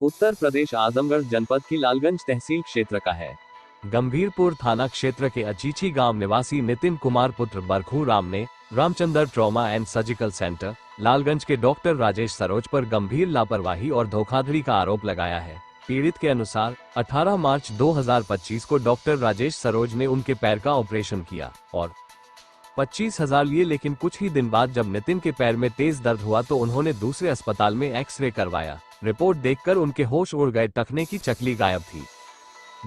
उत्तर प्रदेश आजमगढ़ जनपद की लालगंज तहसील क्षेत्र का है। गंभीरपुर थाना क्षेत्र के अचीची गांव निवासी नितिन कुमार पुत्र बरखू राम ने Ramchandra trauma and surgical centre Lalganj के डॉक्टर राजेश सरोज पर गंभीर लापरवाही और धोखाधड़ी का आरोप लगाया है। पीड़ित के अनुसार 18 मार्च 2025 को डॉक्टर राजेश सरोज ने उनके पैर का ऑपरेशन किया और 25,000 लिए, लेकिन कुछ ही दिन बाद जब नितिन के पैर में तेज दर्द हुआ तो उन्होंने दूसरे अस्पताल में एक्सरे करवाया। रिपोर्ट देखकर उनके होश उड़ गए, टखने की चकली गायब थी।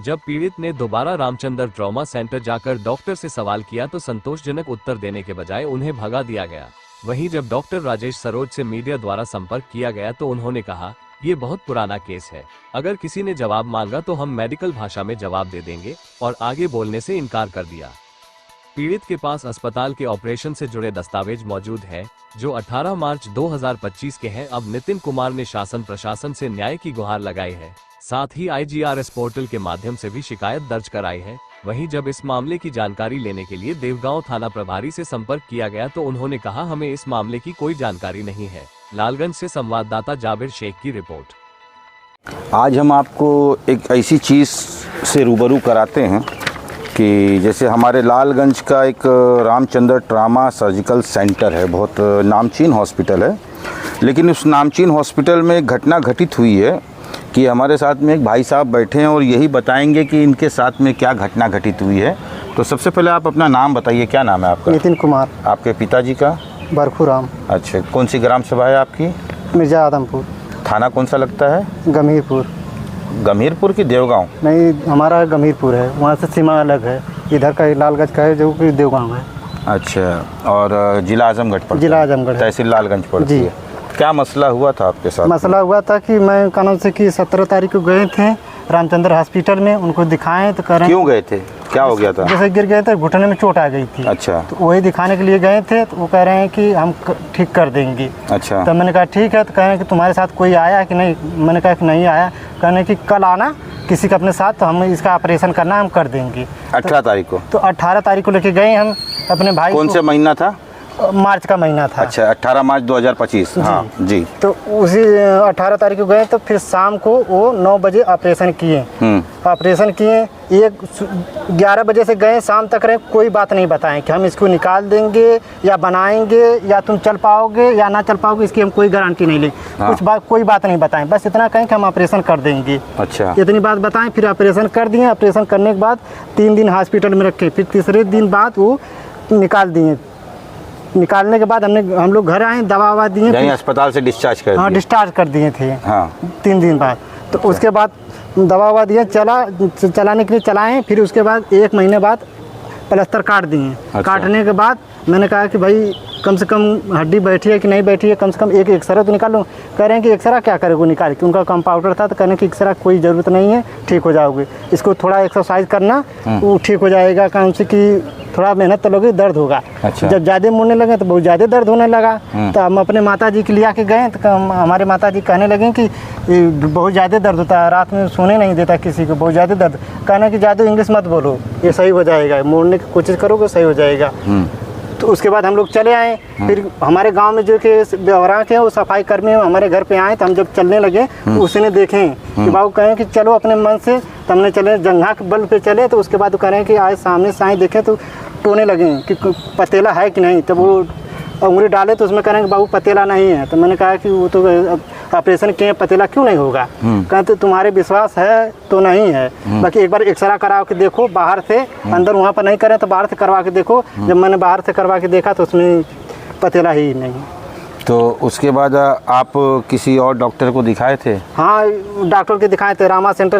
जब पीड़ित ने दोबारा रामचंद्र ट्रॉमा सेंटर जाकर डॉक्टर से सवाल किया तो संतोषजनक उत्तर देने के बजाय उन्हें भगा दिया गया। वहीं जब डॉक्टर राजेश सरोज से मीडिया द्वारा संपर्क किया गया तो उन्होंने कहा, ये बहुत पुराना केस है, अगर किसी ने जवाब मांगा तो हम मेडिकल भाषा में जवाब दे देंगे, और आगे बोलने से इनकार कर दिया। पीड़ित के पास अस्पताल के ऑपरेशन से जुड़े दस्तावेज मौजूद है जो 18 मार्च 2025 के हैं। अब नितिन कुमार ने शासन प्रशासन से न्याय की गुहार लगाई है, साथ ही IGRS पोर्टल के माध्यम से भी शिकायत दर्ज कराई है। वहीं जब इस मामले की जानकारी लेने के लिए देवगांव थाना प्रभारी से संपर्क किया गया तो उन्होंने कहा, हमें इस मामले की कोई जानकारी नहीं है। लालगंज से संवाददाता जाबिर शेख की रिपोर्ट। आज हम आपको एक ऐसी चीज़ से रूबरू कराते हैं कि जैसे हमारे लालगंज का एक रामचंद्र ट्रॉमा सर्जिकल सेंटर है, बहुत नामचीन हॉस्पिटल है। लेकिन उस नामचीन हॉस्पिटल में एक घटना घटित हुई है कि हमारे साथ में एक भाई साहब बैठे हैं और यही बताएंगे कि इनके साथ में क्या घटना घटित हुई है। तो सबसे पहले आप अपना नाम बताइए, क्या नाम है आपका? नितिन कुमार। आपके पिताजी का? बरखू राम। अच्छा, कौन सी ग्राम सभा है आपकी? मिर्जा आदमपुर। थाना कौन सा लगता है? गंभीरपुर। गंभीरपुर की देवगांव? नहीं, हमारा गंभीरपुर है, वहाँ से सीमा अलग है। इधर का लालगंज का है जो कि देवगांव है। अच्छा, और जिला आजमगढ़ पर? जिला आजमगढ़, तहसील लालगंज पड़ती है। क्या मसला हुआ था आपके साथ? मसला हुआ था कि मैं कानून से कि 17 तारीख को गए थे रामचंद्र हॉस्पिटल में, उनको दिखाएं तो करें। क्यों गए थे, क्या हो गया था? जैसे गिर गए थे, घुटने में चोट आ गई थी। अच्छा। तो वही दिखाने के लिए गए थे, तो वो कह रहे हैं कि हम ठीक कर देंगे। अच्छा। तो मैंने कहा ठीक है। तो कह रहे हैं कि तुम्हारे साथ कोई आया कि नहीं? मैंने कहा कि नहीं आया। कहने कि कल आना किसी के अपने साथ, तो हम इसका ऑपरेशन करना, हम कर देंगे। 18 तारीख को? तो 18 तारीख को लेके गए हम अपने भाई। कौन से महीना था? मार्च का महीना था। अच्छा, 18 मार्च 2025। हाँ जी। तो उसी 18 तारीख को गए, तो फिर शाम को वो 9 बजे ऑपरेशन किए। ऑपरेशन किए, 11 बजे से गए, शाम तक रहे, कोई बात नहीं बताएं कि हम इसको निकाल देंगे या बनाएंगे या तुम चल पाओगे या ना चल पाओगे, इसकी हम कोई गारंटी नहीं लें। हाँ। कोई बात नहीं बताएं, बस इतना कहें कि हम ऑपरेशन कर देंगे। अच्छा। इतनी बात बताएं। फिर ऑपरेशन कर दिए। ऑपरेशन करने के बाद 3 दिन हॉस्पिटल में रखे, फिर तीसरे दिन बाद वो निकाल दिए। निकालने के बाद हम लोग घर आए, दवा ववा दिए, यानी अस्पताल से डिस्चार्ज कर दिए? हाँ, डिस्चार्ज कर दिए थे। हाँ। 3 दिन बाद। तो उसके बाद दवा ववा दिए, चलाने के लिए चलाएं। फिर उसके बाद 1 महीने बाद प्लास्टर काट दिए। अच्छा। काटने के बाद मैंने कहा कि भाई कम से कम हड्डी बैठी है कि नहीं बैठी है, कम से कम एक एक्सरा तो निकाल लो। कह रहे हैं कि एक्सरा क्या करेगा निकाल के? उनका कंपाउंडर था, तो कहने की एक्सरा कोई ज़रूरत नहीं है, ठीक हो जाओगे, इसको थोड़ा एक्सरसाइज करना, वो ठीक हो जाएगा। काम से कि थोड़ा मेहनत तो लोगे, दर्द होगा। अच्छा। जब ज़्यादा मुड़ने लगे तो बहुत ज़्यादा दर्द होने लगा। तो हम अपने माताजी के लिया के गए, तो हमारे माताजी कहने लगे कि बहुत ज़्यादा दर्द होता है, रात में सोने नहीं देता किसी को, बहुत ज़्यादा दर्द। कहने कि ज़्यादा इंग्लिश मत बोलो, ये सही हो जाएगा, मोड़ने की कोशिश करोगे सही हो जाएगा। तो उसके बाद हम लोग चले आए। फिर हमारे गांव में जो कि व्यवहार थे, वो सफाई कर्मी हमारे घर पे आए। तो हम जब चलने लगे तो उसने देखे कि बाबू कहें कि चलो अपने मन से, तो हमने चले, जंघा के बल पे चले। तो उसके बाद वो कह रहे हैं कि आज सामने से आए देखे तो टोने लगे कि पतेला है कि नहीं। तब वो उंगली डाले तो उसमें कह रहे हैं कि बाबू पतेला नहीं है। तो मैंने कहा कि वो तो ऑपरेशन किए, पतेला क्यों नहीं होगा? कहते तुम्हारे विश्वास है तो नहीं है, बाकी एक बार एक्सरा करा के देखो बाहर से, अंदर वहाँ पर नहीं करें तो बाहर से करवा के देखो। जब मैंने बाहर से करवा के देखा तो उसमें पतेला ही नहीं। तो उसके बाद आप किसी और डॉक्टर को दिखाए थे? हाँ, डॉक्टर के दिखाए थे, रामा सेंटर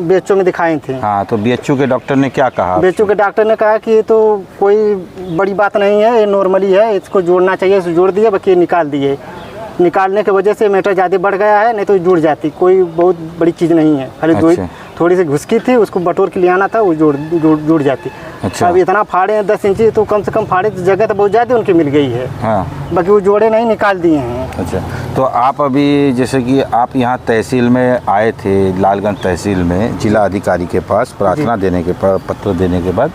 BHO में दिखाए थे। हाँ, तो BHO के डॉक्टर ने क्या कहा? BHO के डॉक्टर ने कहा कि ये तो कोई बड़ी बात नहीं है, ये नॉर्मली है, इसको जोड़ना चाहिए, इसको जोड़ दिए, बाकी निकाल दिए। निकालने की वजह से मैटर ज़्यादा बढ़ गया है, नहीं तो जुड़ जाती, कोई बहुत बड़ी चीज़ नहीं है, खाली अच्छा। थोड़ी सी घुसकी थी, उसको बटोर के लिए आना था, वो जुड़ जाती। अच्छा। अब इतना फाड़े हैं 10 इंची, तो कम से कम फाड़े जगह तो बहुत ज़्यादा उनकी मिल गई है। हाँ। बाकी वो जोड़े नहीं, निकाल दिए हैं। अच्छा, तो आप अभी जैसे कि आप यहाँ तहसील में आए थे, लालगंज तहसील में जिला अधिकारी के पास प्रार्थना देने के पत्र देने के बाद,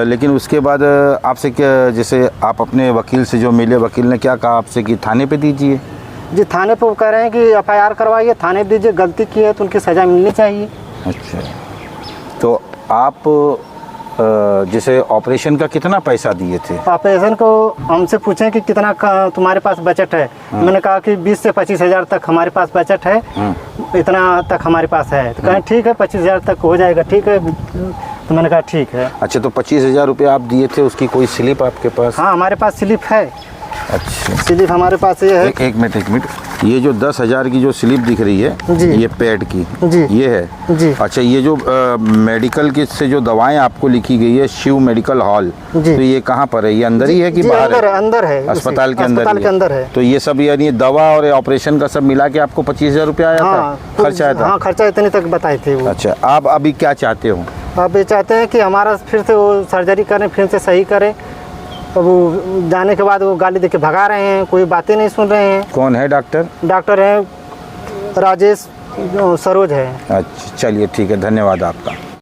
लेकिन उसके बाद आपसे क्या, जैसे आप अपने वकील से जो मिले, वकील ने क्या कहा आपसे कि थाने पे दीजिए? जी थाने पे वो कह रहे हैं कि FIR करवाइए, थाने दीजिए, गलती की है तो उनकी सज़ा मिलनी चाहिए। अच्छा, तो आप जैसे ऑपरेशन का कितना पैसा दिए थे? ऑपरेशन को हमसे पूछें कि कितना तुम्हारे पास बजट है। मैंने कहा कि 20 से 25 हज़ार तक हमारे पास बजट है, इतना तक हमारे पास है। तो कहें ठीक है 25 हज़ार तक हो जाएगा, ठीक है। तो मैंने कहा ठीक है। अच्छा, तो 25,000 रुपये आप दिए थे, उसकी कोई स्लिप आपके पास? हाँ हमारे पास स्लिप है। अच्छा, स्लिप हमारे पास ये है। एक मिनट, ये जो 10,000 की जो स्लिप दिख रही है जी। ये पेड की जी। ये है जी। अच्छा, ये जो मेडिकल की से जो दवाएं आपको लिखी गई है शिव मेडिकल हॉल, जी। तो ये कहाँ पर है? ये अंदर ही है कि जी, बाहर है? अंदर है, अस्पताल के अंदर? अस्पताल के अंदर है। तो ये सब यानी दवा और ऑपरेशन का सब मिला के आपको 25,000 रुपये आया था खर्चा आया था? हाँ खर्चा इतने तक बताए थे वो। अच्छा, आप अभी क्या चाहते हो? आप ये चाहते हैं कि हमारा फिर से वो सर्जरी करें, फिर से सही करें। अब वो जाने के बाद वो गाली देके भगा रहे हैं, कोई बातें नहीं सुन रहे हैं। कौन है डॉक्टर? डॉक्टर हैं राजेश सरोज है। अच्छा, चलिए ठीक है, धन्यवाद आपका।